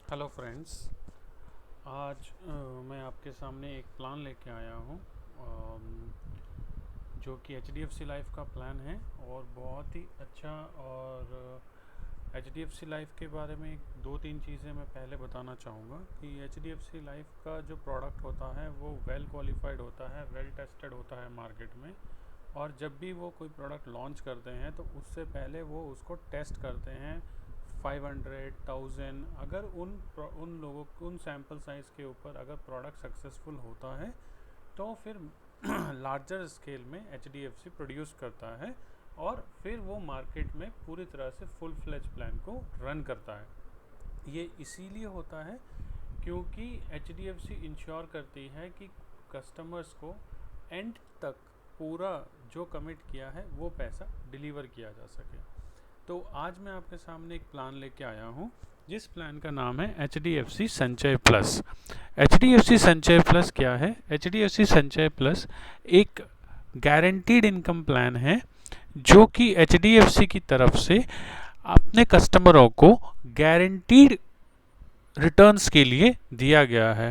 Hello friends. आज मैं आपके सामने एक प्लान लेके आया हूँ, जो कि H D F C life का प्लान है और बहुत ही अच्छा। और H D F C life के बारे में दो तीन चीज़ें मैं पहले बताना चाहूँगा कि H D F C life का जो प्रोडक्ट होता है वो वेल क्वालिफाइड होता है, वेल टेस्टेड होता है मार्केट में। और जब भी वो कोई प्रोडक्ट लॉन्च करते हैं तो उससे पहले वो उसको टेस्ट करते हैं 500,000। अगर उन लोगों उन सैम्पल साइज़ के ऊपर अगर प्रोडक्ट सक्सेसफुल होता है तो फिर लार्जर स्केल में H D F C produce करता है और फिर वो मार्केट में पूरी तरह से फुल फ्लेज प्लान को रन करता है। ये इसीलिए होता है क्योंकि H D F C ensure करती है कि कस्टमर्स को एंड तक पूरा जो कमिट किया है वो पैसा डिलीवर किया जा सके। तो आज मैं आपके सामने एक प्लान लेके आया हूँ जिस प्लान का नाम है H D F C Sanchay plus. H D F C Sanchay plus क्या है? H D F C Sanchay plus एक गारंटीड इनकम प्लान है जो कि एच डी एफ सी की तरफ से अपने कस्टमरों को गारंटीड रिटर्न्स के लिए दिया गया है।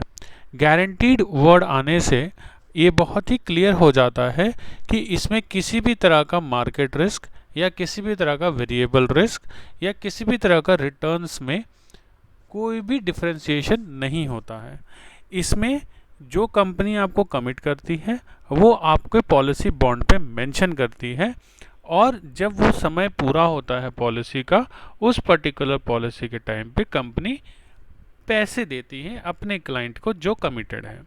गारंटीड वर्ड आने से ये बहुत ही क्लियर हो जाता है कि इसमें किसी भी तरह का मार्केट रिस्क या किसी भी तरह का वेरिएबल रिस्क या किसी भी तरह का रिटर्न्स में कोई भी डिफरेंशिएशन नहीं होता है। इसमें जो कंपनी आपको कमिट करती है वो आपके पॉलिसी बॉन्ड पे मेंशन करती है और जब वो समय पूरा होता है पॉलिसी का, उस पर्टिकुलर पॉलिसी के टाइम पे कंपनी पैसे देती है अपने क्लाइंट को जो कमिटेड है।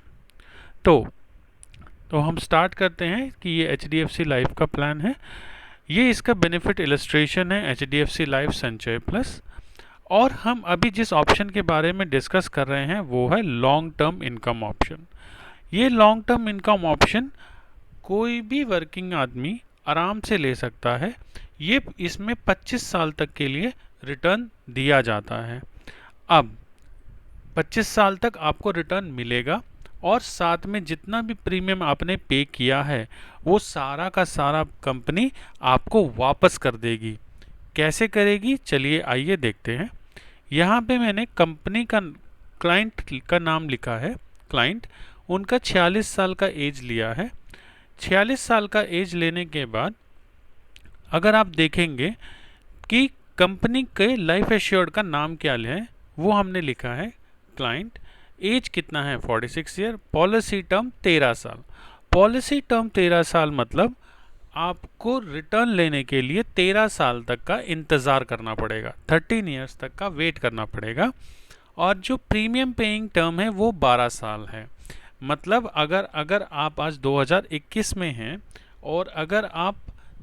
तो हम स्टार्ट करते हैं कि ये H D F C life का प्लान है। ये इसका बेनिफिट इलस्ट्रेशन है H D F C life Sanchay plus. और हम अभी जिस ऑप्शन के बारे में डिस्कस कर रहे हैं वो है लॉन्ग टर्म इनकम ऑप्शन। ये लॉन्ग टर्म इनकम ऑप्शन कोई भी वर्किंग आदमी आराम से ले सकता है। ये इसमें 25 साल तक के लिए रिटर्न दिया जाता है। अब 25 साल तक आपको रिटर्न मिलेगा और साथ में जितना भी प्रीमियम आपने पे किया है वो सारा का सारा कंपनी आपको वापस कर देगी। कैसे करेगी? चलिए आइए देखते हैं। यहाँ पे मैंने कंपनी का क्लाइंट का नाम लिखा है। क्लाइंट उनका 46 साल का एज लिया है। 46 साल का एज लेने के बाद अगर आप देखेंगे कि कंपनी के लाइफ एश्योर्ड का नाम क्या है, वो हमने लिखा है क्लाइंट। एज कितना है? 46 ईयर। पॉलिसी टर्म 13 साल। पॉलिसी टर्म 13 साल मतलब आपको रिटर्न लेने के लिए 13 साल तक का इंतज़ार करना पड़ेगा, 13 ईयर्स तक का वेट करना पड़ेगा। और जो प्रीमियम पेइंग टर्म है वो 12 साल है। मतलब अगर अगर आप आज 2021 में हैं और अगर आप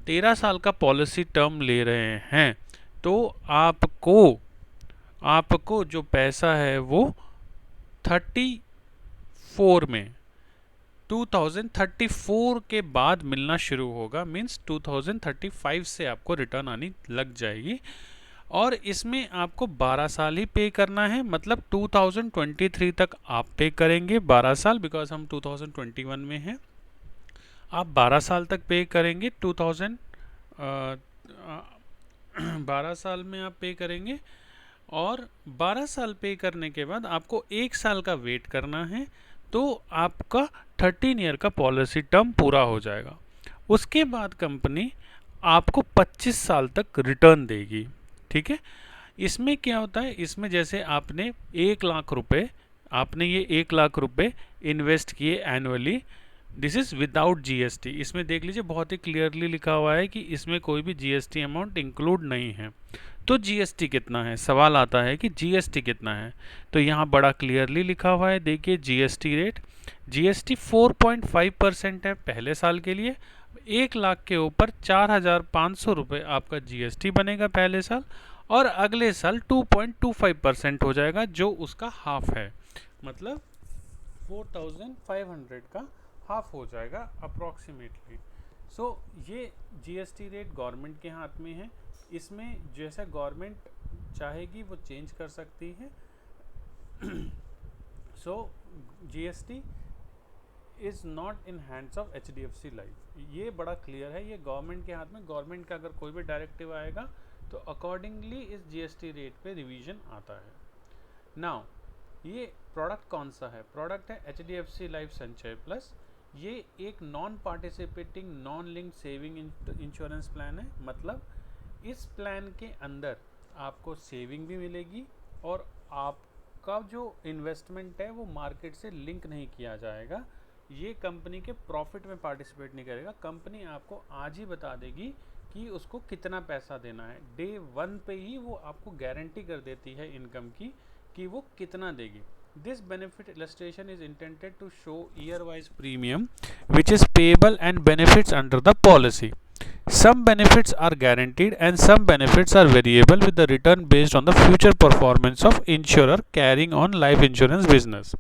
13 साल का पॉलिसी टर्म ले रहे हैं तो आपको आपको जो पैसा है वो 34 में 2034 के बाद मिलना शुरू होगा। मीन्स 2035 से आपको रिटर्न आनी लग जाएगी। और इसमें आपको 12 साल ही पे करना है। मतलब 2023 तक आप पे करेंगे 12 साल, बिकॉज हम 2021 में हैं। आप 12 साल तक पे करेंगे। 12 साल में आप पे करेंगे और 12 साल पे करने के बाद आपको एक साल का वेट करना है तो आपका 13 ईयर का पॉलिसी टर्म पूरा हो जाएगा। उसके बाद कंपनी आपको 25 साल तक रिटर्न देगी। ठीक है। इसमें क्या होता है? इसमें जैसे आपने 1 लाख रुपए, आपने ये 1 लाख रुपए इन्वेस्ट किए annually. This is without GST. इसमें देख लीजिए बहुत ही क्लियरली लिखा हुआ है कि इसमें कोई भी जीएसटी अमाउंट इंक्लूड नहीं है। तो जीएसटी कितना है? सवाल आता है कि जीएसटी कितना है। तो यहाँ बड़ा क्लियरली लिखा हुआ है, देखिए जीएसटी रेट। जीएसटी 4.5% है पहले साल के लिए। 1 लाख के ऊपर 4,500 रुपये आपका जीएसटी बनेगा पहले साल और अगले साल 2.25% हो जाएगा जो उसका हाफ है। मतलब 4,500 का हाफ हो जाएगा अप्रॉक्सीमेटली। सो ये जीएसटी रेट गवर्नमेंट के हाथ में है। इसमें जैसा गवर्नमेंट चाहेगी वो चेंज कर सकती है। So GST is not in hands of H D F C life. ये बड़ा क्लियर है, ये गवर्नमेंट के हाथ में। गवर्नमेंट का अगर कोई भी डायरेक्टिव आएगा तो अकॉर्डिंगली इस जीएसटी रेट पे रिवीजन आता है। नाउ ये प्रोडक्ट कौन सा है? प्रोडक्ट है HDFC लाइफ संचय प्लस। ये एक non participating non linked saving insurance plan है। मतलब इस प्लान के अंदर आपको सेविंग भी मिलेगी और आपका जो इन्वेस्टमेंट है वो मार्केट से लिंक नहीं किया जाएगा। ये कंपनी के प्रॉफिट में पार्टिसिपेट नहीं करेगा। कंपनी आपको आज ही बता देगी कि उसको कितना पैसा देना है। डे 1 पे ही वो आपको गारंटी कर देती है इनकम की कि वो कितना देगी। This benefit illustration is intended to show year-wise premium which is payable and benefits under the policy. Some benefits are guaranteed and some benefits are variable with the return based on the future performance of insurer carrying on life insurance business.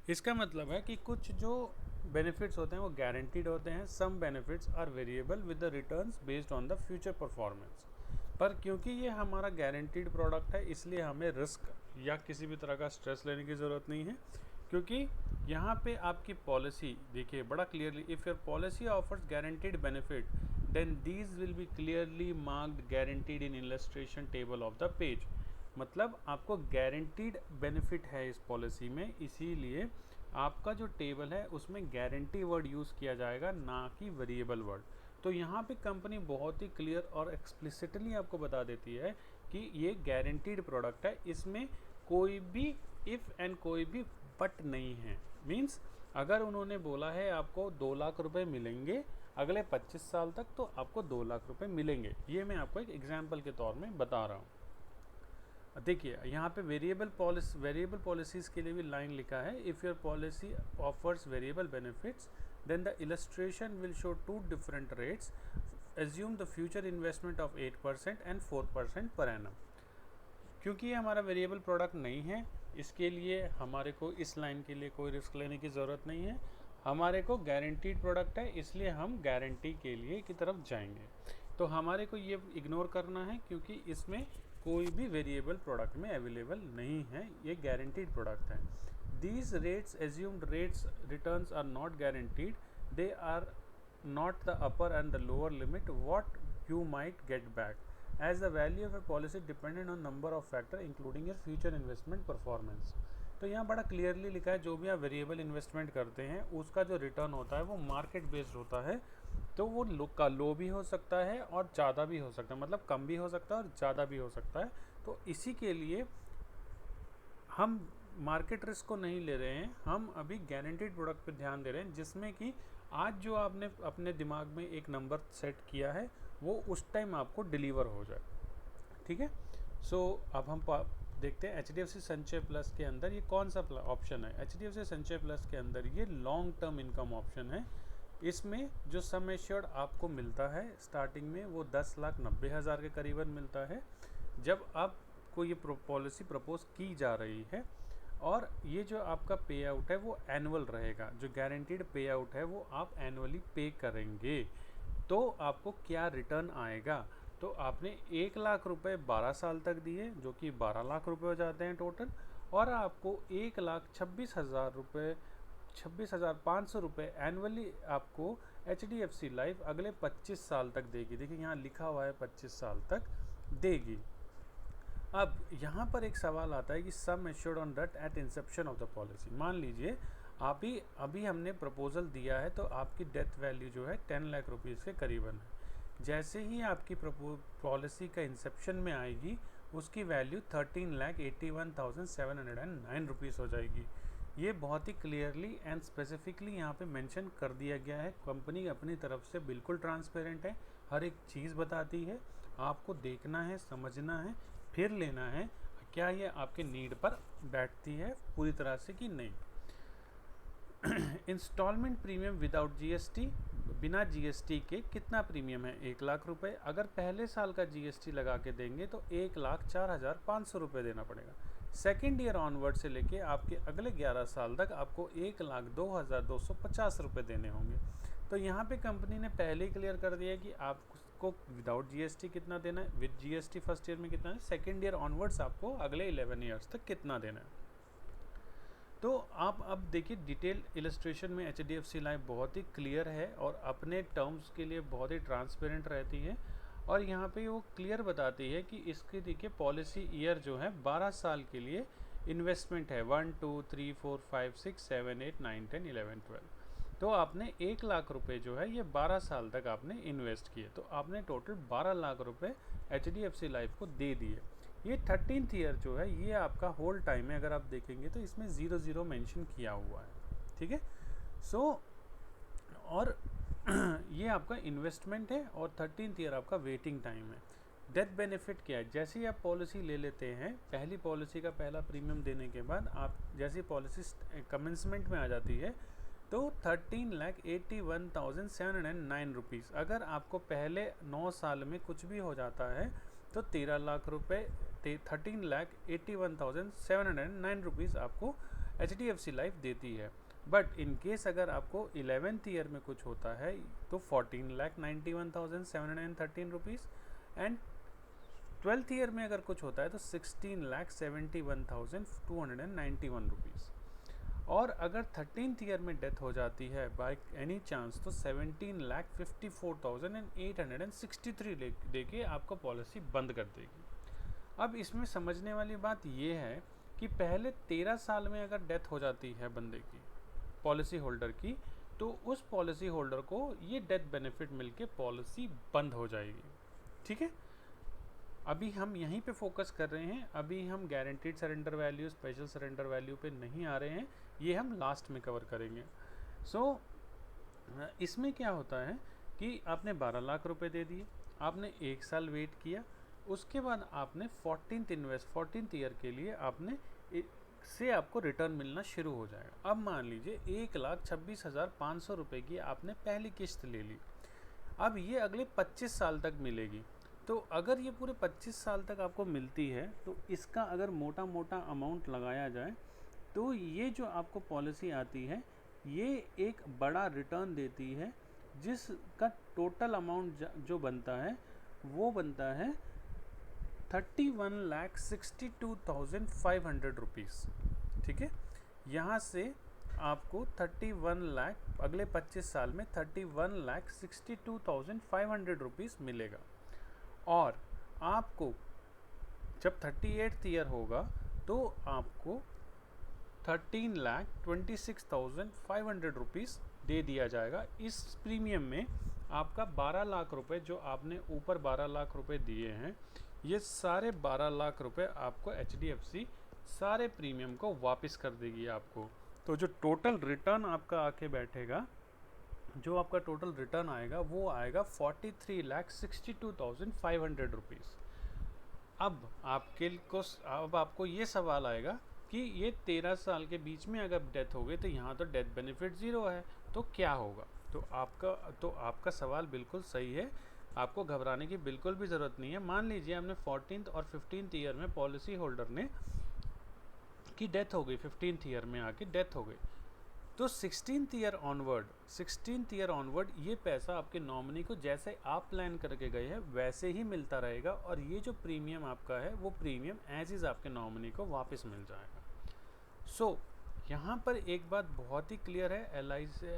इसका मतलब है कि कुछ जो benefits होते हैं वो guaranteed होते हैं, some benefits are variable with the returns based on the future performance. पर क्योंकि ये हमारा गारंटीड प्रोडक्ट है इसलिए हमें रिस्क या किसी भी तरह का स्ट्रेस लेने की ज़रूरत नहीं है, क्योंकि यहाँ पे आपकी पॉलिसी देखिए बड़ा clearly, if your policy offers guaranteed benefit then these will be clearly marked guaranteed in illustration table of the page. मतलब आपको गारंटीड बेनिफिट है इस पॉलिसी में, इसीलिए आपका जो टेबल है उसमें गारंटी वर्ड यूज़ किया जाएगा, ना कि वेरिएबल वर्ड। तो यहाँ पे कंपनी बहुत ही क्लियर और एक्सप्लिसिटली आपको बता देती है कि ये गारंटीड प्रोडक्ट है, इसमें कोई भी इफ़ एंड कोई भी बट नहीं है। मीन्स अगर उन्होंने बोला है आपको 2 लाख रुपए मिलेंगे अगले 25 साल तक, तो आपको 2 लाख रुपए मिलेंगे। ये मैं आपको एक एग्जाम्पल के तौर में बता रहा हूँ। देखिए यहाँ पे वेरिएबल पॉलिसीज़ के लिए भी लाइन लिखा है, if your policy offers variable benefits then the illustration will show two different rates. Assume the future investment of 8% and 4% per annum. क्योंकि ये हमारा वेरिएबल प्रोडक्ट नहीं है, इसके लिए हमारे को इस लाइन के लिए कोई रिस्क लेने की ज़रूरत नहीं है। हमारे को गारंटीड प्रोडक्ट है इसलिए हम गारंटी के लिए की तरफ जाएंगे। तो हमारे को ये इग्नोर करना है क्योंकि इसमें कोई भी वेरिएबल प्रोडक्ट में अवेलेबल नहीं है, ये गारंटीड प्रोडक्ट है। These rates assumed rates returns are not guaranteed. They are not the upper and the lower limit what you might get back, as the value of a policy dependent on number of factor including your future investment performance. तो यहाँ बड़ा clearly लिखा है जो भी आप variable investment करते हैं उसका जो रिटर्न होता है वो मार्केट बेस्ड होता है। तो वो लो भी हो सकता है और ज़्यादा भी हो सकता है, मतलब कम भी हो सकता है और ज़्यादा भी हो सकता है। तो इसी के लिए हम मार्केट रिस्क को नहीं ले रहे हैं, हम अभी गारंटीड प्रोडक्ट पे ध्यान दे रहे हैं, जिसमें कि आज जो आपने अपने दिमाग में एक नंबर सेट किया है वो उस टाइम आपको डिलीवर हो जाए। ठीक है, सो अब हम देखते हैं HDFC संचय प्लस के अंदर ये कौन सा ऑप्शन है। HDFC संचय प्लस के अंदर ये लॉन्ग टर्म इनकम ऑप्शन है। इसमें जो सम एश्योर्ड आपको मिलता है स्टार्टिंग में वो 10,90,000 के करीबन मिलता है जब आपको ये पॉलिसी प्रपोज की जा रही है। और ये जो आपका पे आउट है वो एनुअल रहेगा, जो गारंटीड पे आउट है वो आप एनुअली पे करेंगे। तो आपको क्या रिटर्न आएगा, तो आपने 1 लाख रुपए 12 साल तक दिए जो कि 12 लाख रुपए हो जाते हैं टोटल, और आपको 1,26,000 रुपये 26,500 रुपये एनुअली आपको HDFC लाइफ अगले 25 साल तक देगी। देखिए यहाँ लिखा हुआ है 25 साल तक देगी। अब यहाँ पर एक सवाल आता है कि sum assured on death eight Inception of the policy. मान लीजिए अभी हमने प्रपोजल दिया है तो आपकी डेथ वैल्यू जो है 10 लाख रुपीज़ के करीबन है। जैसे ही आपकी पॉलिसी का इंसेप्शन में आएगी उसकी वैल्यू 13,81,709 रुपीज़ हो जाएगी। ये बहुत ही क्लियरली एंड स्पेसिफिकली यहाँ पे मेंशन कर दिया गया है। कंपनी अपनी तरफ से बिल्कुल ट्रांसपेरेंट है, हर एक चीज़ बताती है, आपको देखना है, समझना है, फिर लेना है क्या ये आपके नीड पर बैठती है पूरी तरह से कि नहीं। इंस्टॉलमेंट प्रीमियम विदाउट GST, बिना GST के कितना प्रीमियम है? 1 लाख रुपए। अगर पहले साल का GST लगा के देंगे तो 1,04,500 रुपये देना पड़ेगा। सेकेंड ईयर ऑनवर्ड से लेके आपके अगले 11 साल तक आपको 1,02,250 रुपये देने होंगे। तो यहाँ पे कंपनी ने पहले ही क्लियर कर दिया है कि आपको विदाउट GST कितना देना है, विद GST फर्स्ट ईयर में कितना है, सेकेंड ईयर ऑनवर्ड्स आपको अगले 11 ईयर्स तक कितना देना है। तो आप अब देखिए डिटेल इलस्ट्रेशन में HDFC लाइफ बहुत ही क्लियर है और अपने टर्म्स के लिए बहुत ही ट्रांसपेरेंट रहती है। और यहाँ पे वो क्लियर बताती है कि इसके देखिए पॉलिसी ईयर जो है 12 साल के लिए इन्वेस्टमेंट है, 1 2 3 4 5 6 7 8 9 10 11 12। तो आपने 1 लाख रुपए जो है ये 12 साल तक आपने इन्वेस्ट किए, तो आपने टोटल 12 लाख रुपए HDFC लाइफ को दे दिए। ये 13th ईयर जो है ये आपका होल टाइम है, अगर आप देखेंगे तो इसमें 00 मेंशन किया हुआ है, ठीक है। सो और ये आपका इन्वेस्टमेंट है और 13th ईयर आपका वेटिंग टाइम है। डेथ बेनिफिट क्या है, जैसे ही आप पॉलिसी ले लेते हैं, पहली पॉलिसी का पहला प्रीमियम देने के बाद आप जैसी पॉलिसी कमेंसमेंट में आ जाती है तो 13,81,709 रुपीज़। अगर आपको पहले 9 साल में कुछ भी हो जाता है तो 13 लाख रुपये 13,81,709 रुपीज़ आपको HDFC लाइफ देती है। बट इन केस अगर आपको 11th ईयर में कुछ होता है तो 14,91,713 रुपीज़, एंड 12th ईयर में अगर कुछ होता है तो 16,71,291 रुपीज़। और अगर 13th ईयर में डेथ हो जाती है बाय एनी चांस तो 17,54,863 देके आपको पॉलिसी बंद कर देगी। अब इसमें समझने वाली बात ये है कि पहले 13 साल में अगर डेथ हो जाती है बंदे की, पॉलिसी होल्डर की, तो उस पॉलिसी होल्डर को ये डेथ बेनिफिट मिलके पॉलिसी बंद हो जाएगी, ठीक है। अभी हम यहीं पे फोकस कर रहे हैं, अभी हम guaranteed surrender value, special surrender value पे नहीं आ रहे हैं, ये हम लास्ट में कवर करेंगे। सो इसमें क्या होता है कि आपने 12 लाख रुपए दे दिए, आपने 1 साल वेट किया, उसके बाद आपने 14th ईयर के लिए आपने से आपको रिटर्न मिलना शुरू हो जाएगा। अब मान लीजिए 1,26,500 रुपये की आपने पहली किस्त ले ली, अब ये अगले 25 साल तक मिलेगी। तो अगर ये पूरे 25 साल तक आपको मिलती है तो इसका अगर मोटा मोटा अमाउंट लगाया जाए तो ये जो आपको पॉलिसी आती है ये एक बड़ा रिटर्न देती है, जिसका टोटल अमाउंट जो बनता है वो बनता है 31,62,500 रुपीज़, ठीक है। यहाँ से आपको 31 लाख अगले 25 साल में 31,62,500 रुपीज़ मिलेगा। और आपको जब 38th ईयर होगा तो आपको 13,26,500 रुपीज़ दे दिया जाएगा। इस प्रीमियम में आपका 12 लाख रुपए जो आपने ऊपर 12 लाख रुपए दिए हैं, ये सारे 12 लाख रुपए आपको HDFC सारे प्रीमियम को वापस कर देगी आपको। तो जो टोटल रिटर्न आपका आके बैठेगा, जो आपका टोटल रिटर्न आएगा वो आएगा 43,62,500 रुपीज़। अब आपको ये सवाल आएगा कि ये 13 साल के बीच में अगर डेथ हो गई तो यहाँ तो डेथ बेनिफिट ज़ीरो है, तो क्या होगा। तो आपका सवाल बिल्कुल सही है, आपको घबराने की बिल्कुल भी ज़रूरत नहीं है। मान लीजिए हमने 14th और 15th ईयर में पॉलिसी होल्डर ने की डेथ हो गई, 15th ईयर में आके डेथ हो गई, तो 16th ईयर ऑनवर्ड ये पैसा आपके नॉमिनी को जैसे आप प्लान करके गए हैं वैसे ही मिलता रहेगा, और ये जो प्रीमियम आपका है वो प्रीमियम एज इज़ आपके नॉमिनी को वापस मिल जाएगा। सो यहाँ पर एक बात बहुत ही क्लियर है,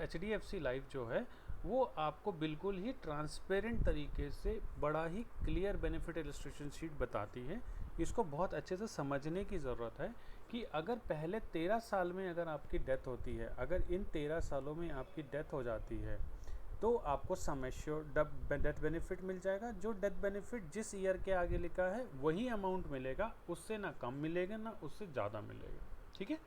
HDFC लाइफ जो है वो आपको बिल्कुल ही ट्रांसपेरेंट तरीके से बड़ा ही क्लियर बेनिफिट इलस्ट्रेशन शीट बताती है। इसको बहुत अच्छे से समझने की ज़रूरत है कि अगर पहले 13 साल में अगर आपकी डेथ होती है, अगर इन 13 सालों में आपकी डेथ हो जाती है तो आपको सम एश्योर्ड डेथ बेनिफिट मिल जाएगा। जो डेथ बेनिफिट जिस ईयर के आगे लिखा है वही अमाउंट मिलेगा, उससे ना कम मिलेगा ना उससे ज़्यादा मिलेगा, ठीक है।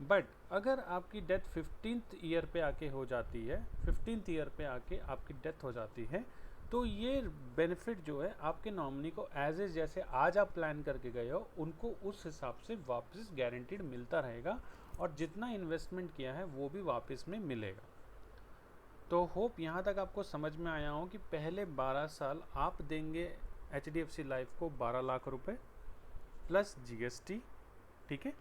बट अगर आपकी डेथ 15th ईयर पे आके हो जाती है, 15th ईयर पे आके आपकी डेथ हो जाती है, तो ये बेनिफिट जो है आपके नॉमिनी को एज ए जैसे आज आप प्लान करके गए हो उनको उस हिसाब से वापस गारंटीड मिलता रहेगा, और जितना इन्वेस्टमेंट किया है वो भी वापस में मिलेगा। तो होप यहाँ तक आपको समझ में आया हो कि पहले 12 साल आप देंगे HDFC लाइफ को 12 लाख रुपए प्लस GST, ठीक है।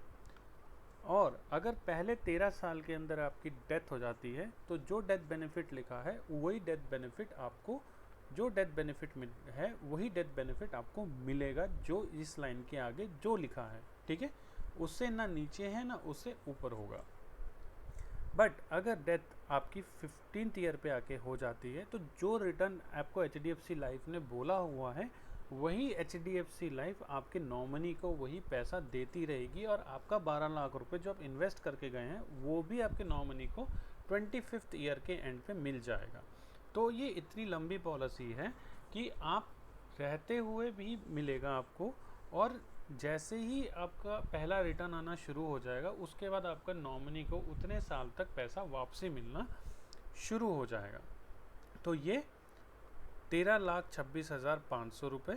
और अगर पहले 13 साल के अंदर आपकी डेथ हो जाती है तो जो डेथ बेनिफिट लिखा है वही डेथ बेनिफिट आपको वही डेथ बेनिफिट आपको मिलेगा जो इस लाइन के आगे जो लिखा है, ठीक है। उससे ना नीचे है ना उससे ऊपर होगा। बट अगर डेथ आपकी 15th ईयर पे आके हो जाती है, तो जो रिटर्न आपको HDFC लाइफ ने बोला हुआ है वही HDFC लाइफ आपके नॉमिनी को वही पैसा देती रहेगी, और आपका 12 लाख रुपए जो आप इन्वेस्ट करके गए हैं वो भी आपके नॉमिनी को 25th ईयर के एंड पे मिल जाएगा। तो ये इतनी लंबी पॉलिसी है कि आप रहते हुए भी मिलेगा आपको, और जैसे ही आपका पहला रिटर्न आना शुरू हो जाएगा उसके बाद आपका नॉमिनी को उतने साल तक पैसा वापसी मिलना शुरू हो जाएगा। तो ये 13,26,500 रुपये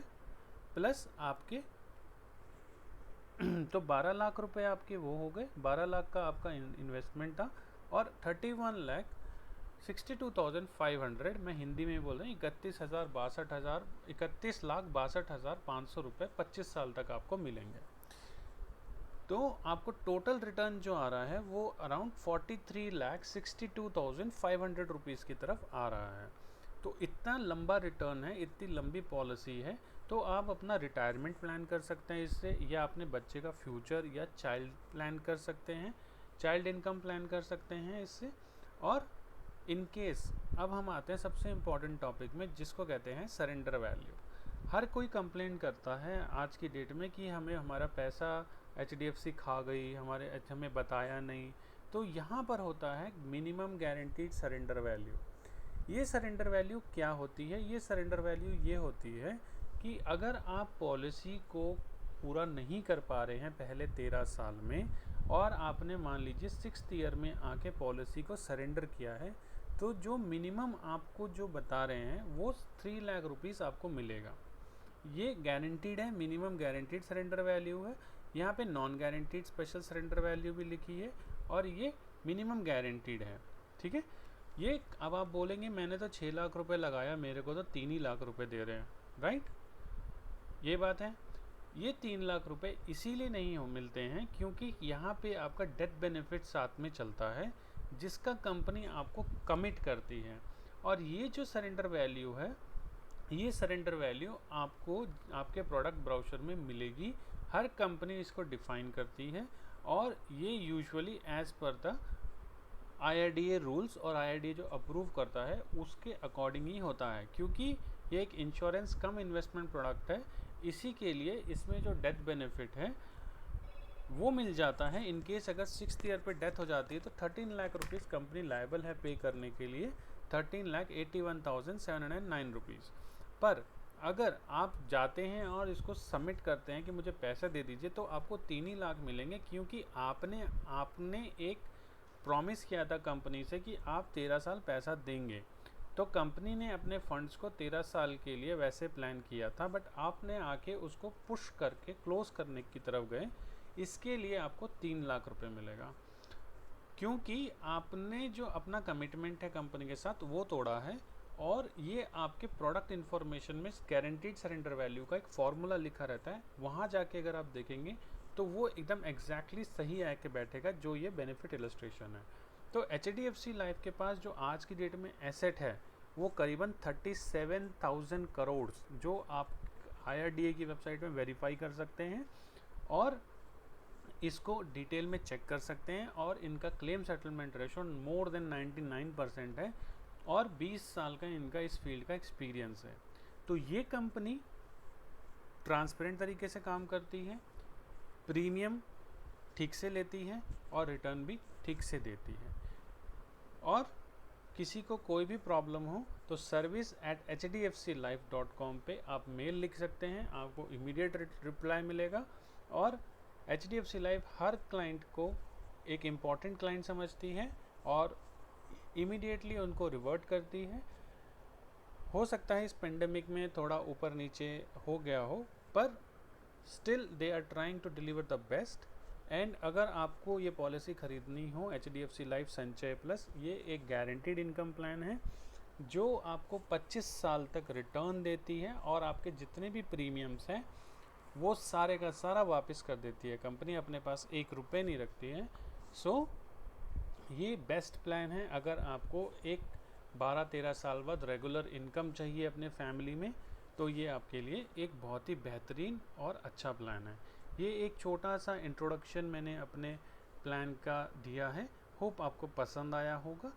प्लस आपके तो 12 लाख रुपए आपके वो हो गए, 12 लाख का आपका इन्वेस्टमेंट था, और 31,62,500, मैं हिंदी में बोल रहा हूँ, 31,62,500 रुपये 25 साल तक आपको मिलेंगे। तो आपको टोटल रिटर्न जो आ रहा है वो अराउंड 43,62,500 रुपीज़ की तरफ आ रहा है। तो इतना लंबा रिटर्न है, इतनी लंबी पॉलिसी है, तो आप अपना रिटायरमेंट प्लान कर सकते हैं इससे, या अपने बच्चे का फ्यूचर या चाइल्ड प्लान कर सकते हैं, चाइल्ड इनकम प्लान कर सकते हैं इससे। और इन केस अब हम आते हैं सबसे इम्पॉर्टेंट टॉपिक में, जिसको कहते हैं सरेंडर वैल्यू। हर कोई कंप्लेन करता है आज की डेट में कि हमें हमारा पैसा HDFC खा गई, हमें बताया नहीं। तो यहाँ पर होता है मिनिमम गारंटीड सरेंडर वैल्यू। ये सरेंडर वैल्यू क्या होती है? ये सरेंडर वैल्यू ये होती है कि अगर आप पॉलिसी को पूरा नहीं कर पा रहे हैं पहले 13 साल में, और आपने मान लीजिए 6th ईयर में आके पॉलिसी को सरेंडर किया है, तो जो मिनिमम आपको जो बता रहे हैं वो 3 लाख रुपीज़ आपको मिलेगा। ये गारंटीड है, मिनिमम गारंटीड सरेंडर वैल्यू है। यहाँ पे non guaranteed special surrender value भी लिखी है, और ये मिनिमम गारंटीड है। ठीक है, ये अब आप बोलेंगे मैंने तो 6 लाख रुपए लगाया, मेरे को तो 3 ही लाख रुपए दे रहे हैं, राइट? ये बात है। ये 3 लाख रुपए इसीलिए नहीं मिलते हैं क्योंकि यहाँ पे आपका डेथ बेनिफिट साथ में चलता है, जिसका कंपनी आपको कमिट करती है। और ये जो सरेंडर वैल्यू है, ये सरेंडर वैल्यू आपको आपके प्रोडक्ट ब्राउचर में मिलेगी। हर कंपनी इसको डिफाइन करती है, और ये usually as per the IRDA rules, और IRDA जो अप्रूव करता है उसके अकॉर्डिंग ही होता है, क्योंकि ये एक इंश्योरेंस कम इन्वेस्टमेंट प्रोडक्ट है। इसी के लिए इसमें जो डेथ बेनिफिट है वो मिल जाता है। इन केस अगर 6th ईयर पे डेथ हो जाती है तो 13 लाख रुपीज़ कंपनी लायबल है पे करने के लिए, 13,81,709 रुपीज़। पर अगर आप जाते हैं और इसको सबमिट करते हैं कि मुझे पैसा दे दीजिए, तो आपको 3 ही लाख मिलेंगे, क्योंकि आपने एक प्रॉमिस किया था कंपनी से कि आप 13 साल पैसा देंगे। तो कंपनी ने अपने फंड्स को 13 साल के लिए वैसे प्लान किया था, बट आपने आके उसको पुश करके क्लोज करने की तरफ गए, इसके लिए आपको 3 लाख रुपए मिलेगा, क्योंकि आपने जो अपना कमिटमेंट है कंपनी के साथ वो तोड़ा है। और ये आपके प्रोडक्ट इन्फॉर्मेशन में गारंटीड सरेंडर वैल्यू का एक फॉर्मूला लिखा रहता है, वहाँ जाके अगर आप देखेंगे तो वो एकदम एग्जैक्टली सही आके बैठेगा जो ये बेनिफिट इलस्ट्रेशन है। तो HDFC लाइफ के पास जो आज की डेट में एसेट है वो करीबन 37,000 करोड़, जो आप IRDA की वेबसाइट में वेरीफाई कर सकते हैं और इसको डिटेल में चेक कर सकते हैं। और इनका claim settlement ratio more than 99% है, और 20 साल का इनका इस फील्ड का एक्सपीरियंस है। तो ये कंपनी ट्रांसपेरेंट तरीके से काम करती है, प्रीमियम ठीक से लेती है, और रिटर्न भी ठीक से देती है। और किसी को कोई भी प्रॉब्लम हो तो service@hdfclife.com पे आप मेल लिख सकते हैं, आपको इमीडिएट रिप्लाई मिलेगा। और HDFC लाइफ हर क्लाइंट को एक इम्पॉर्टेंट क्लाइंट समझती है और इमीडिएटली उनको रिवर्ट करती है। हो सकता है इस पेंडेमिक में थोड़ा ऊपर नीचे हो गया हो, पर still they are trying to deliver the best. And अगर आपको ये पॉलिसी ख़रीदनी हो HDFC लाइफ संचय प्लस, ये एक गारंटीड इनकम प्लान है जो आपको 25 साल तक रिटर्न देती है, और आपके जितने भी प्रीमियम्स हैं वो सारे का सारा वापस कर देती है कंपनी, अपने पास 1 रुपये नहीं रखती है। सो ये बेस्ट प्लान है अगर आपको एक 12-13 साल बाद रेगुलर इनकम चाहिए अपने फैमिली में, तो ये आपके लिए एक बहुत ही बेहतरीन और अच्छा प्लान है। ये एक छोटा सा इंट्रोडक्शन मैंने अपने प्लान का दिया है, होप आपको पसंद आया होगा।